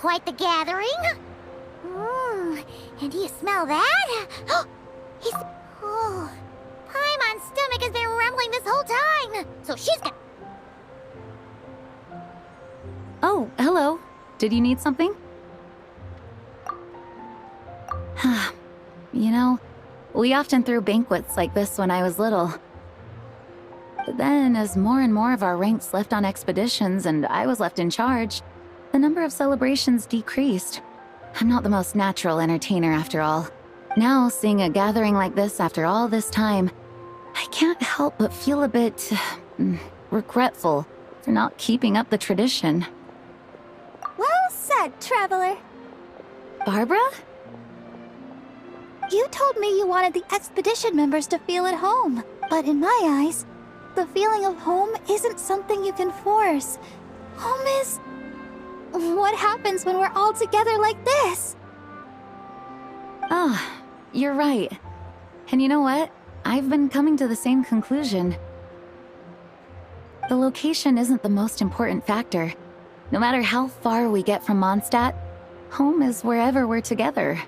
quite the gathering. And do you smell that? He's... Oh, Paimon's stomach has been rumbling this whole time. So she's got... Oh, hello. Did you need something? You know, we often threw banquets like this when I was little. But then, as more and more of our ranks left on expeditions and I was left in charge, the number of celebrations decreased. I'm not the most natural entertainer after all. Now, seeing a gathering like this after all this time, I can't help but feel a bit... regretful for not keeping up the tradition. Well said, Traveler. Barbara? You told me you wanted the expedition members to feel at home. But in my eyes, the feeling of home isn't something you can force. Home is... what happens when we're all together like this? Ah, you're right. And you know what? I've been coming to the same conclusion. The location isn't the most important factor. No matter how far we get from Mondstadt, home is wherever we're together.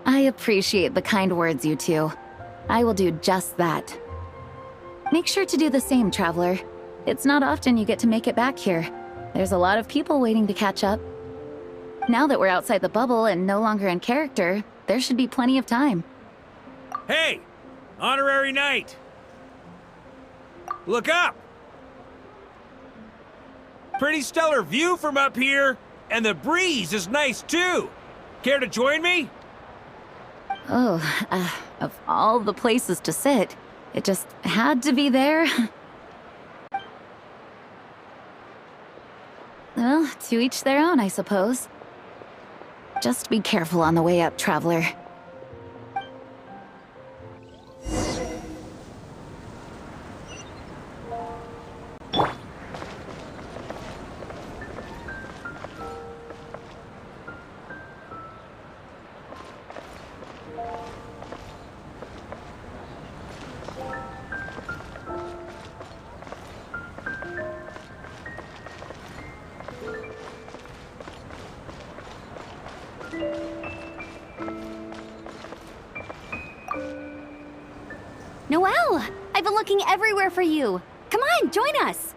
I appreciate the kind words, you two. I will do just that. Make sure to do the same, Traveler. It's not often you get to make it back here. There's a lot of people waiting to catch up. Now that we're outside the bubble and no longer in character, there should be plenty of time. Hey! Honorary Knight! Look up! Pretty stellar view from up here, and the breeze is nice too. Care to join me? Oh, of all the places to sit, it just had to be there. Well, to each their own, I suppose. Just be careful on the way up, Traveler. Noelle! I've been looking everywhere for you. Come on, join us.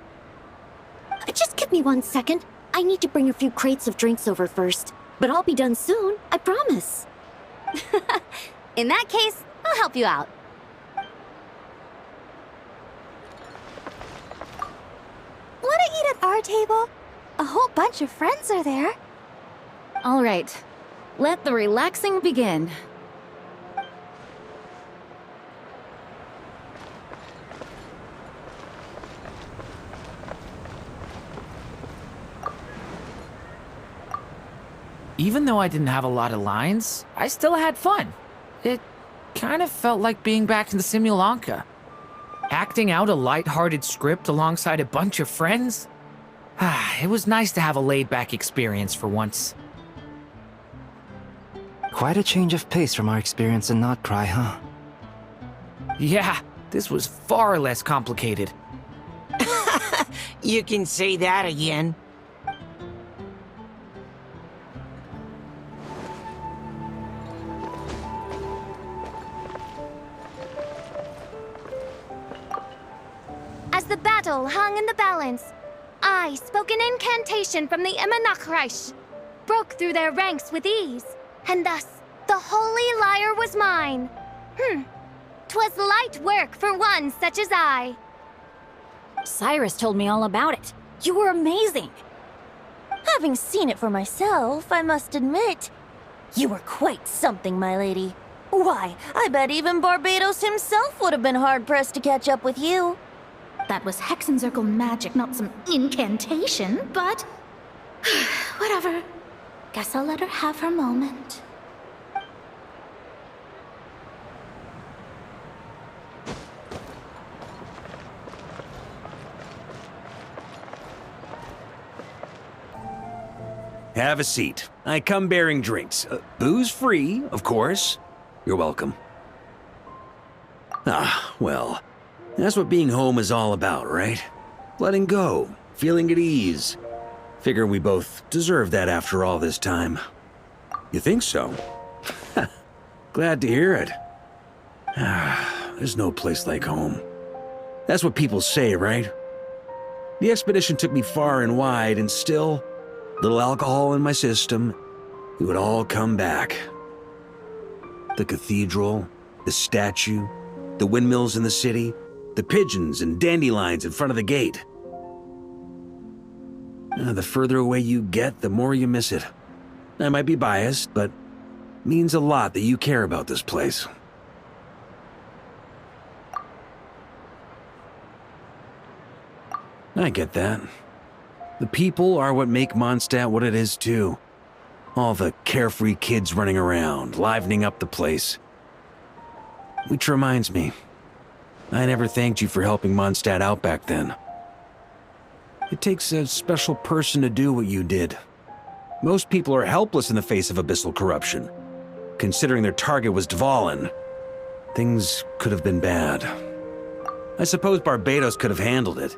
Just give me 1 second. I need to bring a few crates of drinks over first. But I'll be done soon, I promise. In that case, I'll help you out. Wanna eat at our table? A whole bunch of friends are there. All right, let the relaxing begin. Even though I didn't have a lot of lines, I still had fun. It kind of felt like being back in the Simulanka. Acting out a light-hearted script alongside a bunch of friends. It was nice to have a laid-back experience for once. Quite a change of pace from our experience in Notcry, huh? Yeah, this was far less complicated. You can say that again. As the battle hung in the balance, I spoke an incantation from the Immanachreich, broke through their ranks with ease, and thus the holy lyre was mine. 'Twas light work for one such as I. Cyrus told me all about it. You were amazing. Having seen it for myself, I must admit, you were quite something, my lady. Why, I bet even Barbados himself would have been hard-pressed to catch up with you. That was Hexencircle magic, not some incantation, but... whatever. Guess I'll let her have her moment. Have a seat. I come bearing drinks. Booze free, of course. You're welcome. Ah, well, that's what being home is all about, right? Letting go, feeling at ease. Figure we both deserve that after all this time. You think so? Glad to hear it. There's no place like home. That's what people say, right? The expedition took me far and wide, and still, little alcohol in my system, it would all come back. The cathedral, the statue, the windmills in the city, the pigeons and dandelions in front of the gate. The further away you get, the more you miss it. I might be biased, but it means a lot that you care about this place. I get that. The people are what make Mondstadt what it is, too. All the carefree kids running around, livening up the place. Which reminds me, I never thanked you for helping Mondstadt out back then. It takes a special person to do what you did. Most people are helpless in the face of abyssal corruption. Considering their target was Dvalin, things could have been bad. I suppose Barbados could have handled it,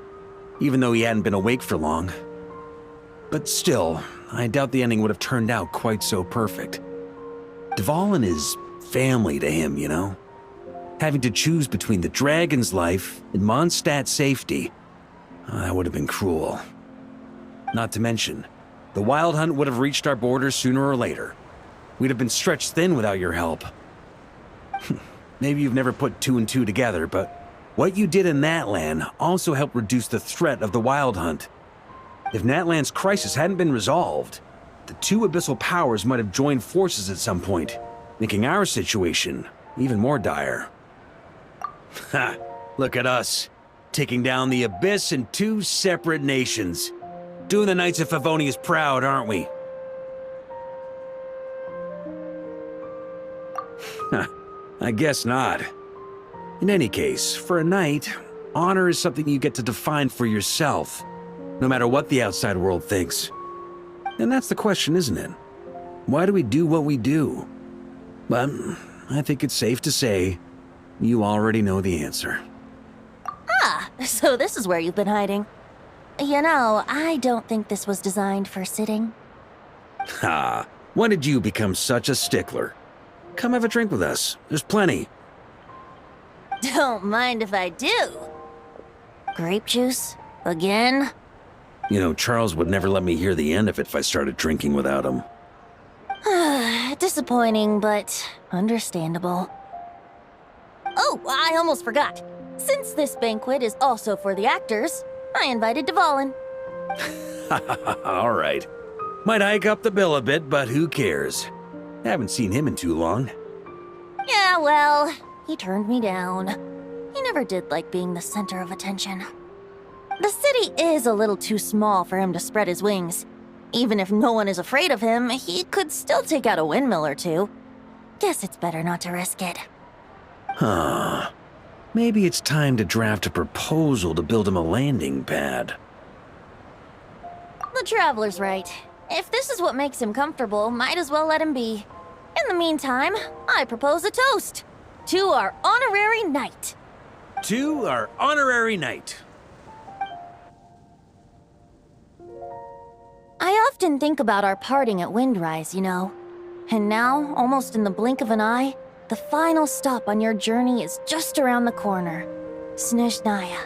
even though he hadn't been awake for long. But still, I doubt the ending would have turned out quite so perfect. Dvalin is family to him, you know? Having to choose between the dragon's life and Mondstadt's safety, that would have been cruel. Not to mention, the Wild Hunt would have reached our borders sooner or later. We'd have been stretched thin without your help. Maybe you've never put two and two together, but what you did in Natlan also helped reduce the threat of the Wild Hunt. If Natlan's crisis hadn't been resolved, the two abyssal powers might have joined forces at some point, making our situation even more dire. Ha! Look at us, taking down the Abyss in two separate nations. Doing the Knights of Favonius proud, aren't we? I guess not. In any case, for a knight, honor is something you get to define for yourself, no matter what the outside world thinks. And that's the question, isn't it? Why do we do what we do? But I think it's safe to say you already know the answer. Ah, so this is where you've been hiding. You know, I don't think this was designed for sitting. Ha! When did you become such a stickler? Come have a drink with us. There's plenty. Don't mind if I do. Grape juice? Again? You know, Charles would never let me hear the end of it if I started drinking without him. Disappointing, but understandable. Oh, I almost forgot. Since this banquet is also for the actors, I invited Dvalin. All right. Might hike up the bill a bit, but who cares? Haven't seen him in too long. Yeah, well, he turned me down. He never did like being the center of attention. The city is a little too small for him to spread his wings. Even if no one is afraid of him, he could still take out a windmill or two. Guess it's better not to risk it. Huh. Maybe it's time to draft a proposal to build him a landing pad. The Traveler's right. If this is what makes him comfortable, might as well let him be. In the meantime, I propose a toast to our honorary knight. To our honorary knight. I often think about our parting at Windrise, you know. And now, almost in the blink of an eye, the final stop on your journey is just around the corner. Snezhnaya.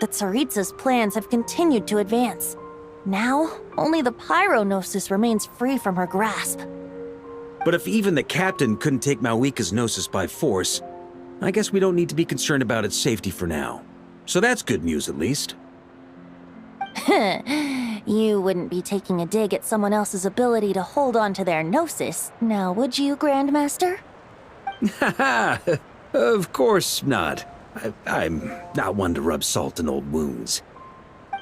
The Tsaritsa's plans have continued to advance. Now, only the Pyronosis remains free from her grasp. But if even the captain couldn't take Malwika's Gnosis by force, I guess we don't need to be concerned about its safety for now. So that's good news, at least. You wouldn't be taking a dig at someone else's ability to hold on to their Gnosis, now would you, Grandmaster? Haha, of course not. I'm not one to rub salt in old wounds.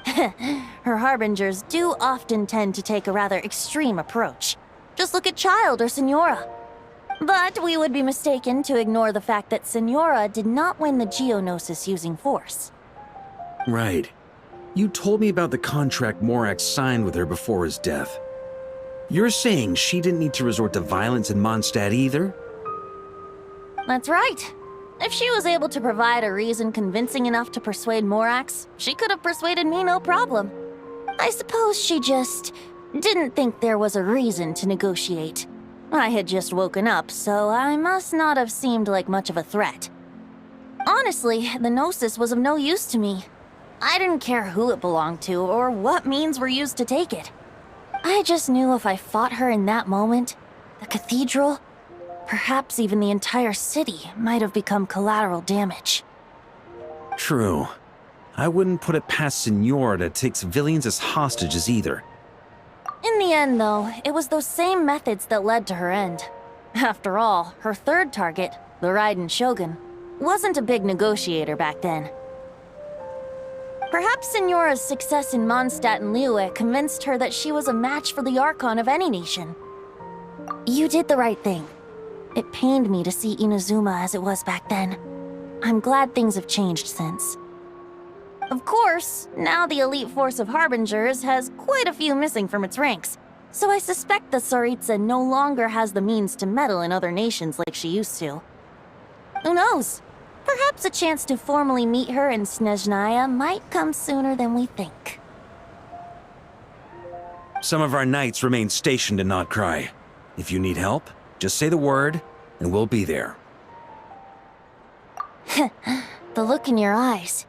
Her harbingers do often tend to take a rather extreme approach. Just look at Child or Senora. But we would be mistaken to ignore the fact that Senora did not win the Geonosis using force. Right. You told me about the contract Morax signed with her before his death. You're saying she didn't need to resort to violence in Mondstadt either? That's right. If she was able to provide a reason convincing enough to persuade Morax, she could have persuaded me no problem. I suppose she just didn't think there was a reason to negotiate. I had just woken up, so I must not have seemed like much of a threat. Honestly, the Gnosis was of no use to me. I didn't care who it belonged to or what means were used to take it. I just knew if I fought her in that moment, the cathedral, perhaps even the entire city, might have become collateral damage. True. I wouldn't put it past Senora to take civilians as hostages either. In the end, though, it was those same methods that led to her end. After all, her third target, the Raiden Shogun, wasn't a big negotiator back then. Perhaps Senora's success in Mondstadt and Liyue convinced her that she was a match for the Archon of any nation. You did the right thing. It pained me to see Inazuma as it was back then. I'm glad things have changed since. Of course, now the elite force of Harbingers has quite a few missing from its ranks, so I suspect the Tsaritsa no longer has the means to meddle in other nations like she used to. Who knows? Perhaps a chance to formally meet her in Snezhnaya might come sooner than we think. Some of our knights remain stationed in Notcry. If you need help, just say the word, and we'll be there. The look in your eyes.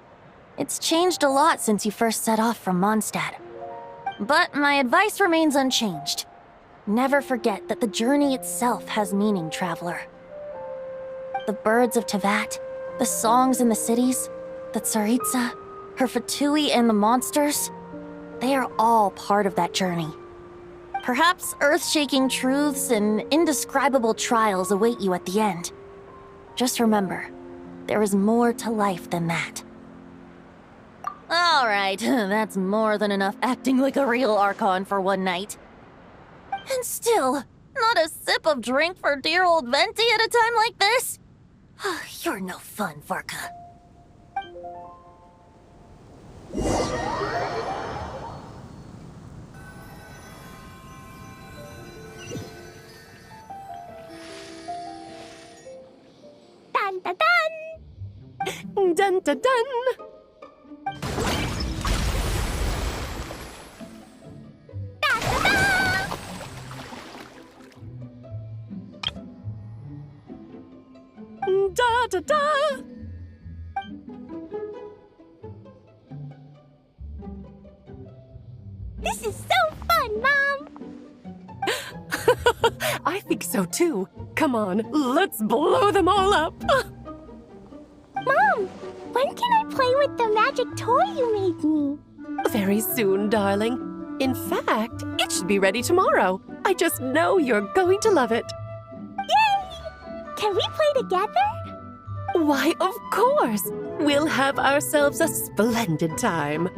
It's changed a lot since you first set off from Mondstadt. But my advice remains unchanged. Never forget that the journey itself has meaning, traveler. The birds of Tevat, the songs in the cities, the Tsaritsa, her Fatui and the monsters, they are all part of that journey. Perhaps earth-shaking truths and indescribable trials await you at the end. Just remember, there is more to life than that. Alright, that's more than enough acting like a real Archon for one night. And still, not a sip of drink for dear old Venti at a time like this? You're no fun, Varka. Dun dun dun! Dun dun dun! Da da da! This is so fun, Mom! I think so too. Come on, let's blow them all up! Mom, when can I play with the magic toy you made me? Very soon, darling. In fact, it should be ready tomorrow. I just know you're going to love it. Yay! Can we play together? Why, of course! We'll have ourselves a splendid time.